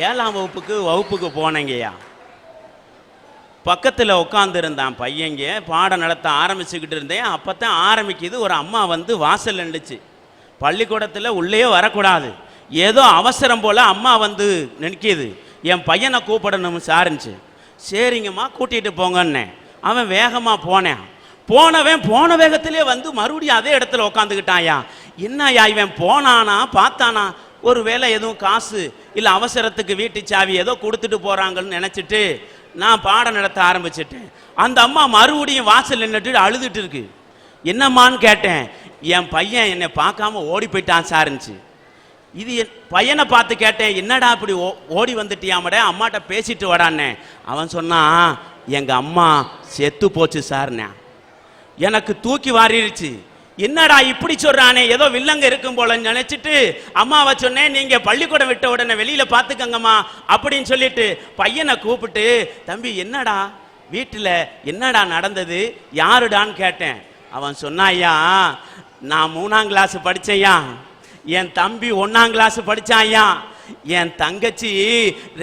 7ஆம் வகுப்புக்கு போனேங்கய்யா. பக்கத்தில் உட்காந்துருந்தான் பையங்க, பாடம் நடத்த ஆரம்பிச்சுக்கிட்டு இருந்தேன். அப்போ தான் ஆரம்பிக்குது. ஒரு அம்மா வந்து வாசல் நின்றுச்சு. பள்ளிக்கூடத்தில் உள்ளே வரக்கூடாது, ஏதோ அவசரம் போல் அம்மா வந்து நிற்கிது. என் பையனை கூப்பிடணும் சாருந்துச்சு. சரிங்கம்மா கூட்டிகிட்டு போங்கன்னே. அவன் வேகமாக போனேன். போன வேகத்திலே வந்து மறுபடியும் அதே இடத்துல உட்காந்துக்கிட்டாயா. என்னையா இவன் போனானா பார்த்தானா, ஒரு வேளை எதுவும் காசு இல்லை அவசரத்துக்கு வீட்டு சாவி ஏதோ கொடுத்துட்டு போகிறாங்கன்னு நினச்சிட்டு நான் பாடம் நடத்த ஆரம்பிச்சிட்டேன். அந்த அம்மா மறுபடியும் வாசல் நின்றுட்டு அழுதுட்டு இருக்கு. என்னம்மான்னு கேட்டேன். என் பையன் என்னை பார்க்காம ஓடி போயிட்டான் சாருந்துச்சு. இது என் பையனை பார்த்து கேட்டேன், என்னடா இப்படி ஓடி வந்துட்டியாமட, அம்மாட்ட பேசிட்டு வரானே. அவன் சொன்னான், எங்கள் அம்மா செத்து போச்சு சார்னே. எனக்கு தூக்கி வாரிடுச்சு. என்னடா இப்படி சொல்றானே, ஏதோ வில்லங்க இருக்கும் போல நினைச்சிட்டு அம்மாவை சொன்னேன், நீங்க பள்ளிக்கூடம் விட்ட உடனே வெளியில பாத்துக்கங்கம்மா அப்படின்னு சொல்லிட்டு பையனை கூப்பிட்டு, தம்பி என்னடா வீட்டில் என்னடா நடந்தது, யாருடான்னு கேட்டேன். அவன் சொன்னாயா, நான் 3ஆம் கிளாஸ் படிச்சையா, என் தம்பி 1ஆம் கிளாஸ் படிச்சாயா, என் தங்கச்சி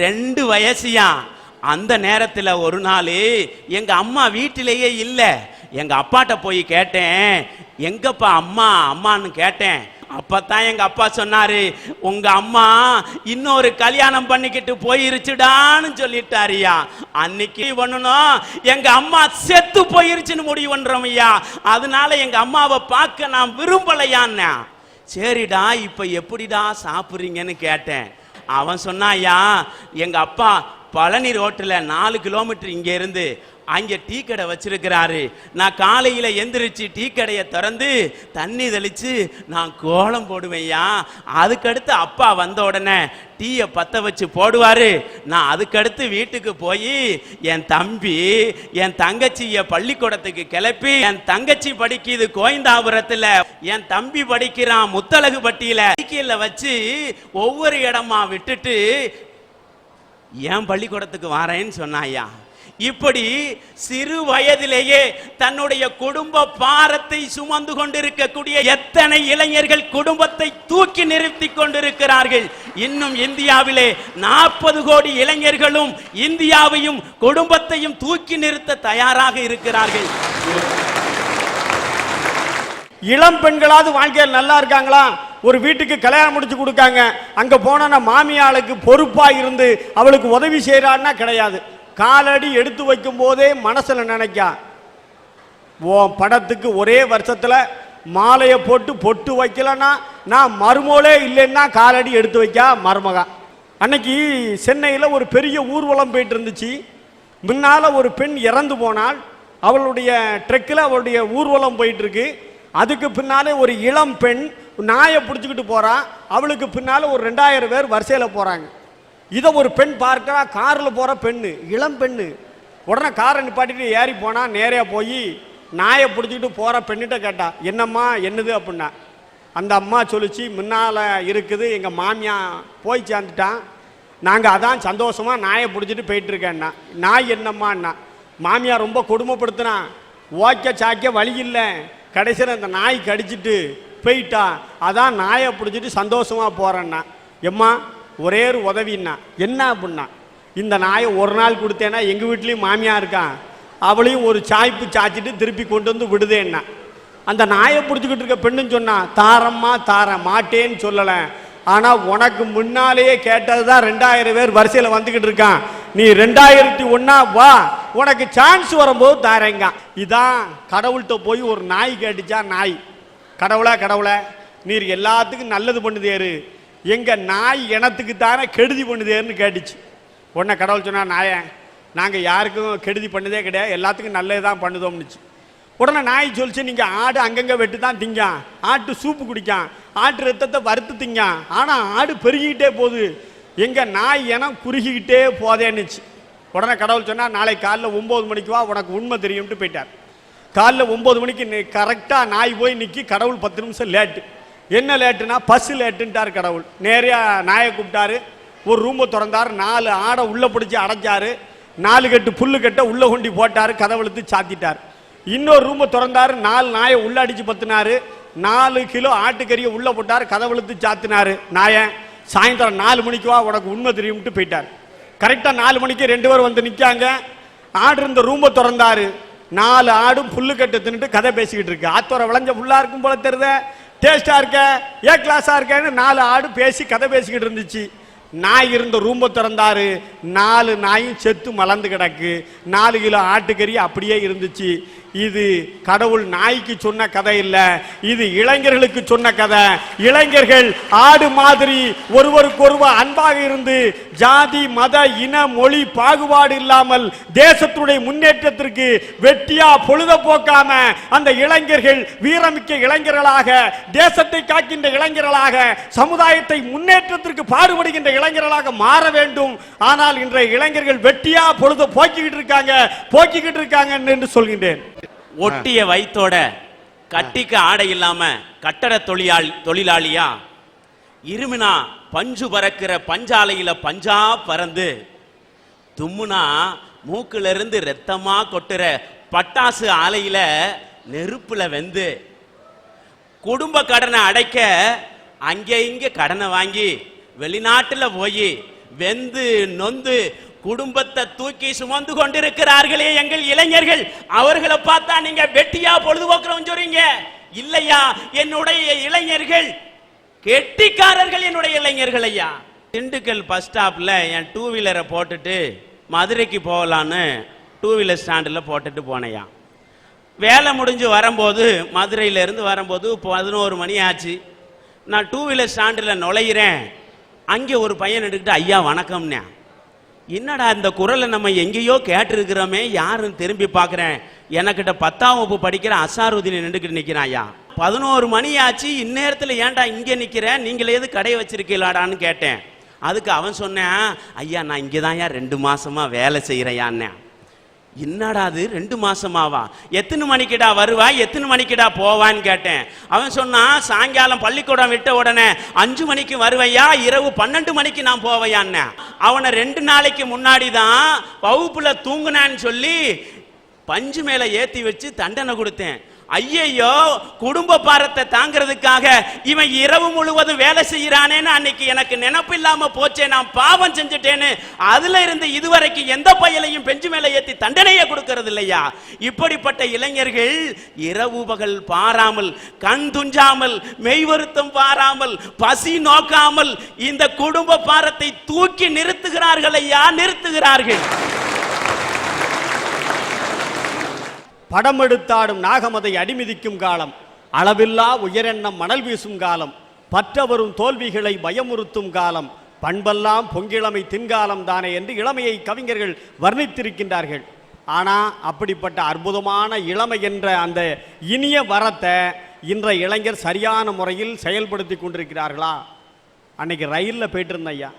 2 வயசுயா. அந்த நேரத்தில் ஒரு நாள் எங்க அம்மா வீட்டிலேயே இல்லை. எங்க அப்பாட்ட போய் கேட்டேன், எங்கப்பா அம்மா அம்மான்னு கேட்டேன். அப்பதான் எங்க அப்பா சொன்னாரு, உங்க அம்மா இன்னொரு கல்யாணம் பண்ணிக்கிட்டு போயிருச்சுடான்னு சொல்லிட்டாரியா. அன்னைக்கு பண்ணணும், எங்க அம்மா செத்து போயிருச்சுன்னு முடிவு பண்றோம் ஐயா. அதனால எங்க அம்மாவை பார்க்க நான் விரும்பலையான்னா. சரிடா இப்ப எப்படிடா சாப்பிட்றீங்கன்னு கேட்டேன். அவன் சொன்னாயா, எங்க அப்பா பழனி ரோட்டில் 4 கிலோமீட்டர் இங்க இருந்து அங்கே டீ கடை வச்சிருக்கிறாரு. நான் காலையில் எந்திரிச்சு டீ கடையை திறந்து தண்ணி தெளித்து நான் கோலம் போடுவேயா. அதுக்கடுத்து அப்பா வந்த உடனே டீயை பற்ற வச்சு போடுவார். நான் அதுக்கடுத்து வீட்டுக்கு போய் என் தம்பி என் தங்கச்சியை பள்ளிக்கூடத்துக்கு கிளப்பி, என் தங்கச்சி படிக்குது கோயந்தாபுரத்தில், என் தம்பி படிக்கிறான் முத்தலகுப்பட்டியில், சைக்கிளில் வச்சு ஒவ்வொரு இடமா விட்டுட்டு என் பள்ளிக்கூடத்துக்கு வாரேன்னு சொன்னாயா. இப்படி சிறு வயதிலேயே தன்னுடைய குடும்ப பாரத்தை சுமந்து கொண்டிருக்கக்கூடிய எத்தனை இளைஞர்கள் குடும்பத்தை தூக்கி நிறுத்தி கொண்டிருக்கிறார்கள். இன்னும் இந்தியாவிலே 40 கோடி இளைஞர்களும் இந்தியாவையும் குடும்பத்தையும் தூக்கி நிறுத்த தயாராக இருக்கிறார்கள். இளம் பெண்களாவது வாழ்க்கையில் நல்லா இருக்காங்களா? ஒரு வீட்டுக்கு கல்யாணம் முடிச்சு கொடுக்காங்க, அங்க போனா மாமியாளுக்கு பொறுப்பா இருந்து அவளுக்கு உதவி செய்யறான்னா கிடையாது. காலடி எடுத்து வைக்கும் போதே மனசுல நினைக்கா, படத்துக்கு ஒரே வருஷத்துல மாலையை போட்டு பொட்டு வைக்கலன்னா நான் மருமோளே இல்லைன்னா காலடி எடுத்து வைக்கா மருமகா. அன்னைக்கு சென்னையில் ஒரு பெரிய ஊர்வலம் போயிட்டு இருந்துச்சு. முன்னால ஒரு பெண் இறந்து போனால் அவளுடைய ட்ரெக்கில் அவளுடைய ஊர்வலம் போயிட்டு இருக்கு. அதுக்கு பின்னாலே ஒரு இளம் பெண் நாயை பிடிச்சிக்கிட்டு போறா. அவளுக்கு பின்னால ஒரு 2000 பேர் வரிசையில் போறாங்க. இதை ஒரு பெண் பார்க்கிறா, காரில் போகிற பெண்ணு, இளம் பெண்ணு. உடனே காரை நிப்பாட்டிட்டு ஏறி போனால் நேரையா போய் நாயை பிடிச்சிக்கிட்டு போகிற பெண்ணிட்ட கேட்டா, என்னம்மா என்னது அப்படின்னா. அந்த அம்மா சொல்லிச்சு, முன்னால் இருக்குது எங்கள் மாமியா போய் சேர்ந்துட்டான், நாங்கள் அதான் சந்தோஷமாக நாயை பிடிச்சிட்டு போயிட்டுருக்கேன்னா. நாய் என்னம்மான்னா, மாமியா ரொம்ப கொடுமைப்படுத்தினா, ஓக்க சாக்க வழி இல்லை, கடைசியில் அந்த நாய் கடிச்சிட்டு போயிட்டா, அதான் நாயை பிடிச்சிட்டு சந்தோஷமாக போகிறேன்னா. எம்மா ஒரே ஒரு உதவின்னா. என்ன அப்படின்னா, இந்த நாயை ஒரு நாள் கொடுத்தேன்னா எங்கள் வீட்லேயும் மாமியா இருக்கான், அவளையும் ஒரு சாய்ப்பு சாய்ச்சிட்டு திருப்பி கொண்டு வந்து விடுதேன்னா. அந்த நாயை பிடிச்சிக்கிட்டு இருக்க பெண்ணுன்னு சொன்னா, தாரம்மா தாரேன், மாட்டேன்னு சொல்லலை, ஆனால் உனக்கு முன்னாலேயே கேட்டது தான் 2000 பேர் வரிசையில் வந்துக்கிட்டு இருக்கான், நீ 2001 வா, உனக்கு சான்ஸ் வரும்போது தாரேங்க. இதான் கடவுள்கிட்ட போய் ஒரு நாய் கேட்டுச்சா, நாய், கடவுளை நீர் எல்லாத்துக்கும் நல்லது பண்ணுதேரு, எங்க நாய் இனத்துக்கு தானே கெடுதி பண்ணுதேன்னு கேட்டுச்சு. உடனே கடவுள் சொன்னா, நாயை நாங்கள் யாருக்கும் கெடுதி பண்ணதே கிடையாது, எல்லாத்துக்கும் நல்லது தான் பண்ணுதோம்னுச்சு. உடனே நாய் சொல்லிச்சு, நீங்கள் ஆடு அங்கங்கே வெட்டு தான் திங்கான், ஆட்டு சூப்பு குடிக்கான், ஆட்டு ரத்தத்தை வறுத்து திங்கான், ஆனால் ஆடு பெருகிக்கிட்டே போகுது, எங்கள் நாய் இனம் குறுகிக்கிட்டே போதேன்னுச்சு. உடனே கடவுள் சொன்னால், நாளை காலைல 9 மணிக்கு வா, உனக்கு உண்மை தெரியும்ட்டு போயிட்டார். காலைல 9 மணிக்கு கரெக்டாக நாய் போய் நிற்கி, கடவுள் 10 நிமிஷம் லேட்டு. என்ன லேட்டுனா பஸ்ஸு லேட்டுன்ட்டார் கடவுள். நேரையா நாயை கூப்பிட்டாரு, ஒரு ரூமை திறந்தார், 4 ஆடை உள்ளே பிடிச்சி அடைச்சாரு, 4 கட்டு புல்லு கட்ட உள்ளே கொண்டி போட்டார், கதவெழுத்து சாத்திட்டார். இன்னொரு ரூமை திறந்தாரு, 4 நாயை உள்ள அடிச்சு பத்தினாரு, 4 கிலோ ஆட்டுக்கறியை உள்ள போட்டார், கதவெழுத்து சாத்தினாரு. நாயை சாயந்தரம் 4 மணிக்கு வா, உனக்கு உண்மை தெரியும்ட்டு போயிட்டார். கரெக்டாக 4 மணிக்கு 2 பேர் வந்து நிற்காங்க. ஆடு இருந்த ரூமை திறந்தாரு. 4 ஆடும் புல்லு கட்டு தின்னுட்டு கதை பேசிக்கிட்டு இருக்கு. ஆத்தோர விளைஞ்ச புல்லா இருக்கும் போல தெரியுத, டேஸ்டா இருக்க, ஏ கிளாஸா இருக்கேன்னு 4 ஆடு பேசி கதை பேசிக்கிட்டு இருந்துச்சு. நாய் இருந்த ரூமை திறந்தாரு. 4 நாயும் செத்து மலர்ந்து கிடக்கு. 4 கிலோ ஆட்டுக்கறி அப்படியே இருந்துச்சு. இது கடவுள் நாய்க்கு சொன்ன கதை இல்ல, இது இளைஞர்களுக்கு சொன்ன கதை. இளைஞர்கள் ஆடு மாதிரி ஒருவருக்கொருவர் அன்பாக இருந்து ஜாதி மத இன மொழி பாகுபாடு இல்லாமல் தேசத்துடைய முன்னேற்றத்திற்கு வெட்டியா பொழுத போக்காம அந்த இளைஞர்கள் வீரமிக்க இளைஞர்களாக, தேசத்தை காக்கின்ற இளைஞர்களாக, சமுதாயத்தை முன்னேற்றத்திற்கு பாடுபடுகின்ற இளைஞர்களாக மாற வேண்டும். ஆனால் இன்றைய இளைஞர்கள் வெட்டியா பொழுத போக்கிக்கிட்டு இருக்காங்க என்று சொல்கின்றேன். ஒட்டிய வயித்தோட கட்டிக்க ஆடை இல்லாம கட்டட தொழிலாளியா இருமினா பஞ்சு பறக்கிற பஞ்சாலையில பஞ்சா பறந்து தும்முனா மூக்குல இருந்து ரத்தமா கொட்டுற பட்டாசு ஆலையில நெருப்புல வெந்து குடும்ப கடனை அடைக்க அங்கே இங்க கடனை வாங்கி வெளிநாட்டுல போய் வெந்து நொந்து குடும்பத்தை தூக்கி சுமந்து கொண்டிருக்கிறார்களே எங்கள் இளைஞர்கள். அவர்களை பார்த்தா நீங்க வெட்டியா பொழுதுபோக்குறோம் சொல்றீங்க இல்லையா? என்னுடைய இளைஞர்கள் கெட்டிக்காரர்கள், என்னுடைய இளைஞர்கள் ஐயா. திண்டுக்கல் பஸ் ஸ்டாப்ல என் 2 வீலரை போட்டுட்டு மதுரைக்கு போகலான்னு 2 வீலர் ஸ்டாண்டில் போட்டுட்டு போனையா. வேலை முடிஞ்சு வரும்போது, மதுரையில இருந்து வரும்போது 11 மணி ஆச்சு. நான் 2 வீலர் ஸ்டாண்டில் நுழையிறேன். அங்கே ஒரு பையன் எடுத்துக்கிட்டு ஐயா வணக்கம்னே. என்னடா இந்த குரலை நம்ம எங்கேயோ கேட்டிருக்கிறோமே, யாருன்னு திரும்பி பார்க்குறேன். எனக்கிட்ட 10ஆம் வகுப்பு படிக்கிற அசாருதீன் நின்றுக்கிட்டு நிற்கிறான். ஐயா 11 மணி ஆச்சு, இந்நேரத்தில் ஏன்டா இங்கே நிற்கிறேன், நீங்களே எது கடை வச்சிருக்கீங்களாடான்னு கேட்டேன். அதுக்கு அவன் சொன்னேன், ஐயா நான் இங்கே தான் 2 மாசமா வேலை செய்கிறேயான்னு. என்னடா அது 2 மாசமாவா? எத்தனை மணிக்குடா வருவா, எத்தனை மணிக்குடா போவான்னு கேட்டேன். அவன் சொன்னான், சாயங்காலம் பள்ளிக்கூடம் விட்ட உடனே 5 மணிக்கு வருவையா, இரவு 12 மணிக்கு நான் போவையான்னு. அவனை 2 நாளைக்கு முன்னாடி தான் வகுப்புல தூங்குனான்னு சொல்லி பஞ்சு மேல ஏத்தி வச்சு தண்டனை கொடுத்தேன். ஐயையோ, குடும்ப பாரத்தை தாங்கிறதுக்காக இவன் இரவு முழுவதும் வேலை செய்யறானேன்னு அன்னைக்கு எனக்கு நினைப்பு இல்லாம போச்சே, நான் பாவம் செஞ்சுட்டேன்னு. அதுல இருந்து இதுவரைக்கும் எந்த பையலையும் பெஞ்சு மேல ஏத்தி தண்டனையை கொடுக்கறது இல்லையா? இப்படிப்பட்ட இளைஞர்கள் இரவு பகல் பாராமல், கண் துஞ்சாமல், மெய் வருத்தம் பாராமல், பசி நோக்காமல் இந்த குடும்ப பாரத்தை தூக்கி நிறுத்துகிறார்கள் ஐயா, நிறுத்துகிறார்கள். படம் எடுத்தாடும் நாகமதை அடிமிதிக்கும் காலம், அளவில்லா உயரெண்ணம் மணல் வீசும் காலம், பற்றவரும் தோல்விகளை பயமுறுத்தும் காலம், பண்பெல்லாம் பொங்கிழமை தின்காலம் தானே என்று இளமையை கவிஞர்கள் வர்ணித்திருக்கின்றார்கள். ஆனால் அப்படிப்பட்ட அற்புதமான இளமை என்ற அந்த இனிய வரத்தை இன்றைய இளைஞர் சரியான முறையில் செயல்படுத்தி கொண்டிருக்கிறார்களா? அன்னைக்கு ரயிலில் போயிட்டு இருந்தேன் ஐயா,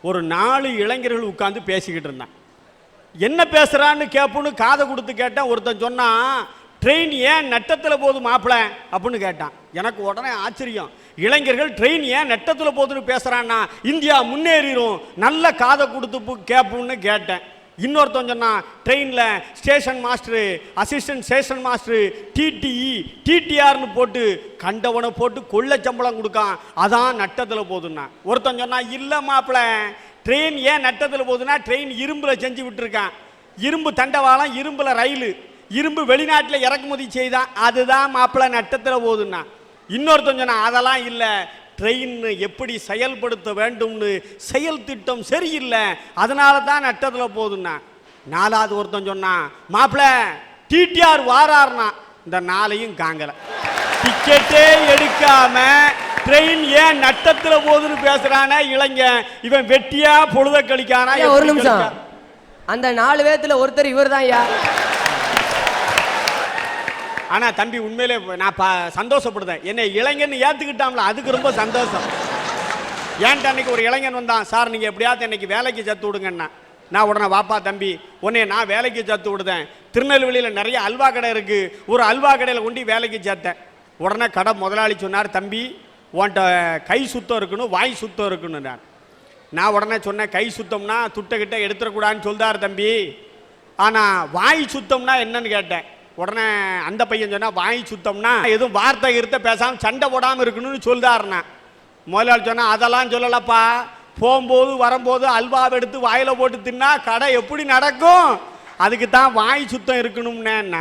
ஒரு 4 இளைஞர்கள் உட்கார்ந்து பேசிக்கிட்டு இருந்தான். என்ன பேசுறான்னு கேட்புன்னு காதை கொடுத்து கேட்டேன். ஒருத்தன் சொன்னான், ட்ரெயின் ஏன் நட்டத்தில் போகுது மாப்பிள்ள அப்படின்னு கேட்டான். எனக்கு உடனே ஆச்சரியம், இளைஞர்கள் ட்ரெயின் ஏன் நட்டத்தில் போகுதுன்னு பேசுறான்னா இந்தியா முன்னேறிடும், நல்ல காதை கொடுத்து கேட்புன்னு கேட்டேன். இன்னொருத்தன் சொன்னான், ட்ரெயினில் station master, assistant station master, TTE டிடிஆர்னு போட்டு கண்டவனை போட்டு கொள்ள சம்பளம் கொடுக்கான், அதான் நட்டத்தில் போகுதுன்னா. ஒருத்தன் சொன்னான், இல்லை மாப்பிள்ள, ட்ரெயின் ஏன் நட்டத்தில் போகுதுன்னா ட்ரெயின் இரும்பில் செஞ்சு விட்டுருக்கான், இரும்பு தண்டவாளம், இரும்புல ரயில், இரும்பு வெளிநாட்டில் இறக்குமதி செய்தான், அதுதான் மாப்பிள்ள நட்டத்தில் போகுதுன்னா. இன்னொருத்தன் சொன்னா, அதெல்லாம் இல்லை, ட்ரெயின் எப்படி செயல்படுத்த வேண்டும்னு செயல் திட்டம் சரியில்லை, அதனால தான் நட்டத்தில் போகுதுன்னா. 4வது ஒருத்தன் சொன்னான், மாப்பிள்ள டிடிஆர் வாரார்னா. இந்த 4ஐயும் காங்கல, டிக்கெட்டே எடுக்காம ட்ரெயின் ஏன் நட்டத்தில் போகுதுன்னு பேசுறானே இளைஞன், இவன் வெட்டியா பொழுத கழிக்கானா? ஒரு நிமிஷம், அந்த 4 பேத்துல ஒருத்தர் இவர் தான் ஐயா. ஆனா தம்பி உண்மையிலே நான் சந்தோஷப்படுதேன், என்னை இளைஞன் ஏத்துக்கிட்டாம்ல, அதுக்கு ரொம்ப சந்தோஷம். ஏன்ட்டு அன்னைக்கு ஒரு இளைஞன் வந்தான், சார் நீங்க எப்படியாவது இன்னைக்கு வேலைக்கு சேர்த்து விடுங்கன்னா. நான் உடனே, வாப்பா தம்பி, உன்னை நான் வேலைக்கு சேர்த்து விடுதேன், திருநெல்வேலியில் நிறைய அல்வா கடை இருக்கு, ஒரு அல்வா கடையில் கொண்டு வேலைக்கு சேர்த்தேன். உடனே கடை முதலாளி சொன்னார், தம்பி உன்ட்ட கை சுத்தம் இருக்கணும், வாய் சுத்தம் இருக்கணும். நான் உடனே சொன்னேன், கை சுத்தம்னா துட்டக்கிட்ட எடுத்துடக்கூடாதுன்னு சொல்றாரு தம்பி, ஆனால் வாய் சுத்தம்னா என்னன்னு கேட்டேன். உடனே அந்த பையன் சொன்னா, வாய் சுத்தம்னா எதுவும் வார்த்தை இருத்த பேசாமல் சண்டை போடாமல் இருக்கணும்னு சொல்றாருண்ணா. முதலாளி சொன்னா அதெல்லாம் சொல்லலப்பா, போகும்போது வரும்போது அல்வாவை எடுத்து வாயில போட்டு தின்னா கடை எப்படி நடக்கும், அதுக்கு தான் வாய் சுத்தம் இருக்கணும்னு.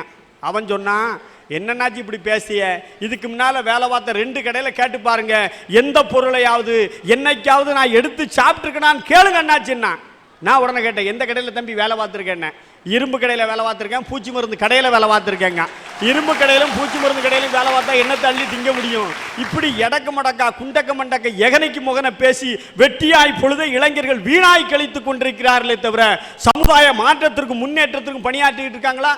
அவன் சொன்னான், என்னன்னாச்சு இப்படி பேசிய, இதுக்கு முன்னால வேலை பார்த்த 2 கடையில் கேட்டு பாருங்க, எந்த பொருளையாவது என்னைக்காவது நான் எடுத்து சாப்பிட்டுருக்கேனான்னு கேளுங்க அண்ணாச்சுன்னா. நான் உடனே கேட்டேன், எந்த கடையில் தம்பி வேலை பார்த்துருக்கேன்னு. இரும்பு கடையில் வேலை பார்த்துருக்கேன், பூச்சி மருந்து கடையில் வேலை பார்த்துருக்கேங்க. இரும்பு கடையிலும் பூச்சி மருந்து கடையிலும் வேலை பார்த்தா என்ன தள்ளி திங்க முடியும்? இப்படி எடக்க மடக்கா குண்டக்க மண்டக்க எகனைக்கு முகனை பேசி வெட்டியாய் பொழுதை இளைஞர்கள் வீணாய் கழித்து கொண்டிருக்கிறார்களே தவிர சமுதாய மாற்றத்திற்கும் முன்னேற்றத்திற்கும் பணியாற்றிட்டு இருக்காங்களா?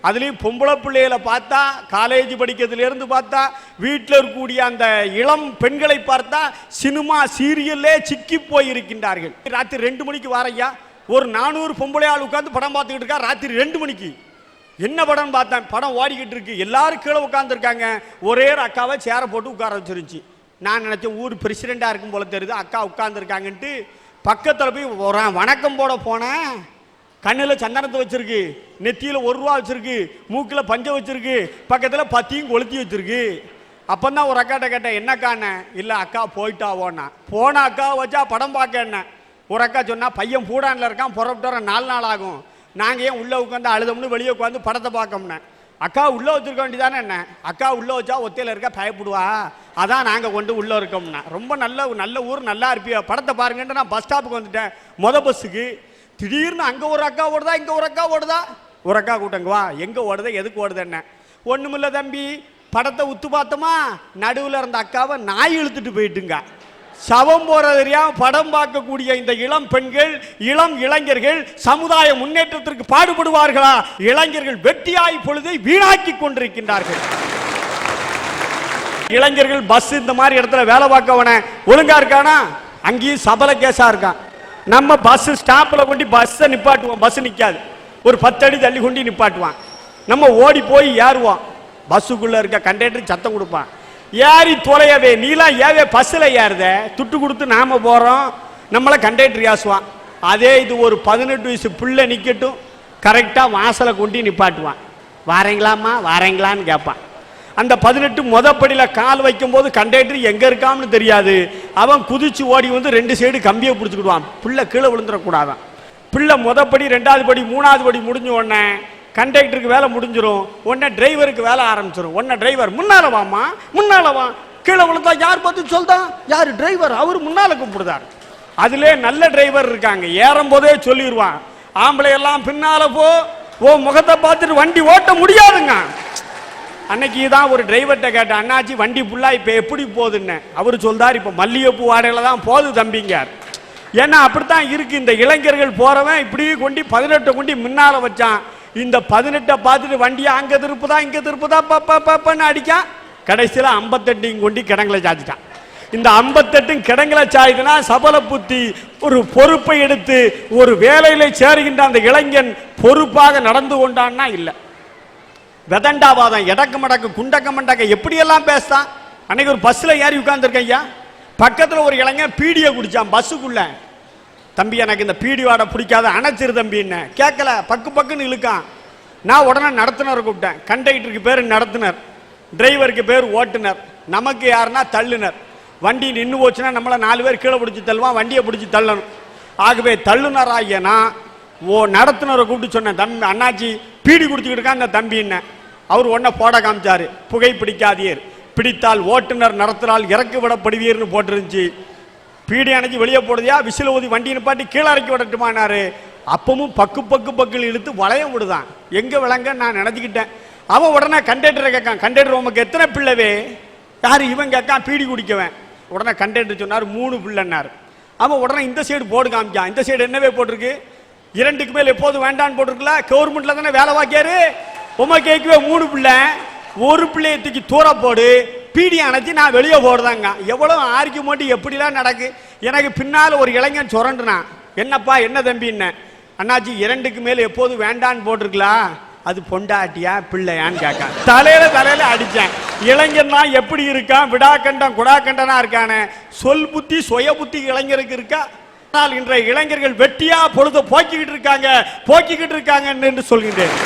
அதுலேயும் பொம்பளை பிள்ளைகளை பார்த்தா, காலேஜ் படிக்கிறதுலேருந்து பார்த்தா, வீட்டில் இருக்கக்கூடிய அந்த இளம் பெண்களை பார்த்தா சினிமா சீரியல்லே சிக்கி போயிருக்கின்றார்கள். ராத்திரி 2 மணிக்கு வாரையா, ஒரு 400 பொம்பளை ஆள் உட்காந்து படம் பார்த்துக்கிட்டு இருக்கா ராத்திரி 2 மணிக்கு. என்ன படம் பார்த்தேன், படம் ஓடிக்கிட்டு இருக்கு, எல்லாரும் கீழே உட்காந்துருக்காங்க. ஒரே ஒரு அக்காவை சேரை போட்டு உட்கார வச்சிருந்துச்சு. நான் நினச்சேன் ஊர் பிரசிடெண்டாக இருக்கும் போல தெரியுது, அக்கா உட்காந்துருக்காங்கன்ட்டு பக்கத்தில் போய் வணக்கம் போட போனேன். கண்ணில் சந்தனத்தை வச்சிருக்கு, நெத்தியில் 1 ரூபா வச்சிருக்கு, மூக்கில் பஞ்சம் வச்சிருக்கு, பக்கத்தில் பத்தியும் கொளுத்தி வச்சிருக்கு. அப்பந்தான் ஒரு அக்காட்ட கேட்டேன், என்னக்காண்ண? இல்லை அக்கா போயிட்டாவோன்னா. போன அக்காவை வச்சா படம் பார்க்க என்ன? ஒரு அக்கா சொன்னா, பையன் பூடானில் இருக்கான், புறப்பட்டு வர 4 நாள் ஆகும், நாங்கள் ஏன் உள்ளே உட்காந்து அழுதம்னு வெளியே உட்காந்து படத்தை பார்க்கோம்னே. அக்கா உள்ளே வச்சிருக்க வேண்டியதானே என்ன? அக்கா உள்ளே வச்சா ஒத்தையில் இருக்க பயப்படுவா, அதான் நாங்கள் கொண்டு உள்ளே இருக்கோம்னா. ரொம்ப நல்ல ஊர், நல்லா இருப்பியா, படத்தை பாருங்கன்ட்டு நான் பஸ் ஸ்டாப்புக்கு வந்துட்டேன் பஸ்ஸுக்கு. திடீர்னு அங்கே ஒரு அக்கா ஓடுதா, இங்கே ஒரு அக்கா ஓடுதா. ஒரு அக்கா கூட்டங்க வா, எங்கே ஓடுத எதுக்கு ஓடுது என்ன? ஒன்றுமில்ல தம்பி, படத்தை உத்து பார்த்தோமா, நடுவில் இருந்த அக்காவை நாய் இழுத்துட்டு போயிட்டுங்க. சவம் போற தெரியாம படம் பார்க்கக்கூடிய இந்த இளம் பெண்கள், இளம் இளைஞர்கள் சமுதாய முன்னேற்றத்திற்கு பாடுபடுவார்களா? இளைஞர்கள் வெட்டியாய் பொழுதை வீணாக்கி கொண்டிருக்கின்றார்கள். இளைஞர்கள் பஸ் இந்த மாதிரி இடத்துல வேலை பார்க்கவன ஒழுங்கா இருக்கானா? அங்கேயும் சபல கேஸா இருக்கான். நம்ம பஸ் ஸ்டாப்பில் கொண்டு பஸ்ஸை நிப்பாட்டுவோம், பஸ் நிற்காது, ஒரு 10 அடி தள்ளி கொண்டு நிப்பாட்டுவான். நம்ம ஓடி போய் ஏறுவோம், பஸ்ஸுக்குள்ளே இருக்க கண்டக்டர் சத்தம் கொடுப்பான், ஏறி தொலையவே, நீலாம் ஏவே பஸ்ஸில் ஏறுத, துட்டு கொடுத்து நாம் போகிறோம், நம்மளை கண்டக்டர் ஏசுவான். அதே இது ஒரு 18 வயசு பிள்ளை நிற்கட்டும், கரெக்டாக வாசலை கொண்டு நிப்பாட்டுவான். வாரீங்களாம்மா வாரீங்களான்னு கேட்பான். அந்த 18 மொதப்படியில் கால் வைக்கும்போது கண்டக்டர் எங்கே இருக்கான்னு தெரியாது, அவன் குதிச்சு ஓடி வந்து 2 சைடு கம்பியை பிடிச்சிக்கிடுவான், பிள்ளை கீழே விழுந்துடக்கூடாதான். பிள்ளை மொதப்படி 2வது படி 3வது படி முடிஞ்ச உடனே கண்டக்டருக்கு வேலை முடிஞ்சிடும், உடனே டிரைவருக்கு வேலை ஆரம்பிச்சிடும். உடனே டிரைவர் முன்னால வாமா, முன்னால வா, கீழே விழுந்தா யார் பார்த்து சொல்தான்? யார்? டிரைவர். அவர் முன்னால கூப்பிடுதார். அதிலே நல்ல டிரைவர் இருக்காங்க, ஏறும் போதே சொல்லிடுவான், ஆம்பளை எல்லாம் பின்னால போ, ஓ முகத்தை பார்த்துட்டு வண்டி ஓட்ட முடியாதுங்க. அன்னைக்கு தான் ஒரு டிரைவர்கிட்ட கேட்டேன், அண்ணாச்சி வண்டி ஃபுல்லாக இப்போ எப்படி போகுதுன்னு. அவர் சொல்றார், இப்போ மல்லிகைப்பூ வாடகையில் தான் போகுது தம்பிங்கார். ஏன்னா அப்படித்தான் இருக்கு, இந்த இளைஞர்கள் போறவன் இப்படி கொண்டு 18 கொண்டு முன்னால வச்சான். இந்த 18 பார்த்துட்டு வண்டியை அங்கே திருப்புதா இங்கே திருப்புதா பப்பன்னு அடிக்கான். கடைசியில் 58 கொண்டு கிடங்களை சாய்ச்சிட்டான். இந்த 58 கிடங்களை சாய்க்குனா சபல புத்தி, ஒரு பொறுப்பை எடுத்து ஒரு வேலையில சேருகின்ற அந்த இளைஞன் பொறுப்பாக நடந்து கொண்டான்னா இல்லை, வெதண்டாவாதம், எடக்கு மடக்கு குண்டக்க மண்டக்க எப்படியெல்லாம் பேசுதான். அன்னைக்கு ஒரு பஸ்ஸில் ஏறி உட்கார்ந்துருக்கேன் ஐயா, பக்கத்தில் ஒரு இளைஞன் பீடியை குடிச்சான் பஸ்ஸுக்குள்ள. தம்பி எனக்கு இந்த பீடி வாடை பிடிக்காத, அணைச்சிரு தம்பின்னு. கேட்கல, பக்குன்னு இழுக்கான். நான் உடனே நடத்துனர் கூப்பிட்டேன். கண்டக்டருக்கு பேர் நடத்துனர், டிரைவருக்கு பேர் ஓட்டுனர், நமக்கு யாருன்னா தள்ளுனர். வண்டி நின்று போச்சுன்னா நம்மளை 4 பேர் கீழே பிடிச்சி தள்ளுவான், வண்டியை பிடிச்சி தள்ளணும். ஆகவே தள்ளுனர் ஆகியனா நடத்துனரை கூப்பிட்டு சொன்னேன், தம்பி அண்ணாச்சி பீடி குடிச்சுக்கிட்டு இருக்கான் அந்த தம்பின்னு. அவர் ஒன்றை போட காமிச்சாரு, புகை பிடிக்காதீர், பிடித்தால் ஓட்டுநர் நடத்தினால் இறக்கி விடப்படுவீர்னு போட்டுருந்துச்சு. பீடி அணைச்சி வெளியே போடுதியா, விசில் ஊதி வண்டி நிப்பாட்டி கீழே இறக்கி விடட்டுமானாரு. அப்பவும் பக்கு இழுத்து வளையம் விடுதான். எங்கே விளங்க நான் நினச்சிக்கிட்டேன். அவன் உடனே கண்டக்டரை கேட்கான், கண்டக்டர் உமக்கு எத்தனை பிள்ளைவே? யார்? இவன் கேட்கான், பீடி குடிக்கவன். உடனே கண்டக்டர் சொன்னார் 3 பிள்ளைன்னாரு. அவன் உடனே இந்த சைடு போர்டு காமிச்சான். இந்த சைடு என்னவே போட்டிருக்கு? 2க்கு மேல் எப்போது வேண்டான்னு போட்டிருக்கல, கவர்மெண்ட்ல தானே வேலை வாக்கியாரு. உமா கேட்கவே 3 பிள்ளை, ஒரு பிள்ளையை தூக்கி தூர போடு, பீடி அணைச்சி நான் வெளியே போடுதாங்க. எவ்வளோ ஆர்கியூமெண்ட் எப்படிலாம் நடக்கு. எனக்கு பின்னால் ஒரு இளைஞன் சுரண்டுனான், என்னப்பா என்ன தம்பின்னு. அண்ணாச்சி 2க்கு மேல் எப்போது வேண்டான்னு போட்டிருக்கலாம், அது பொண்டாட்டியா பிள்ளையான்னு கேட்கான். தலையில அடிச்சேன். இளைஞன் தான் எப்படி இருக்கான், விடாக்கண்டம் குடாக்கண்டனா இருக்கானே. சொல் புத்தி சுய புத்தி இளைஞருக்கு இருக்கா? ஆனால் இன்றைய இளைஞர்கள் வெட்டியா பொழுது போக்கிக்கிட்டு இருக்காங்க என்று சொல்கின்றேன்.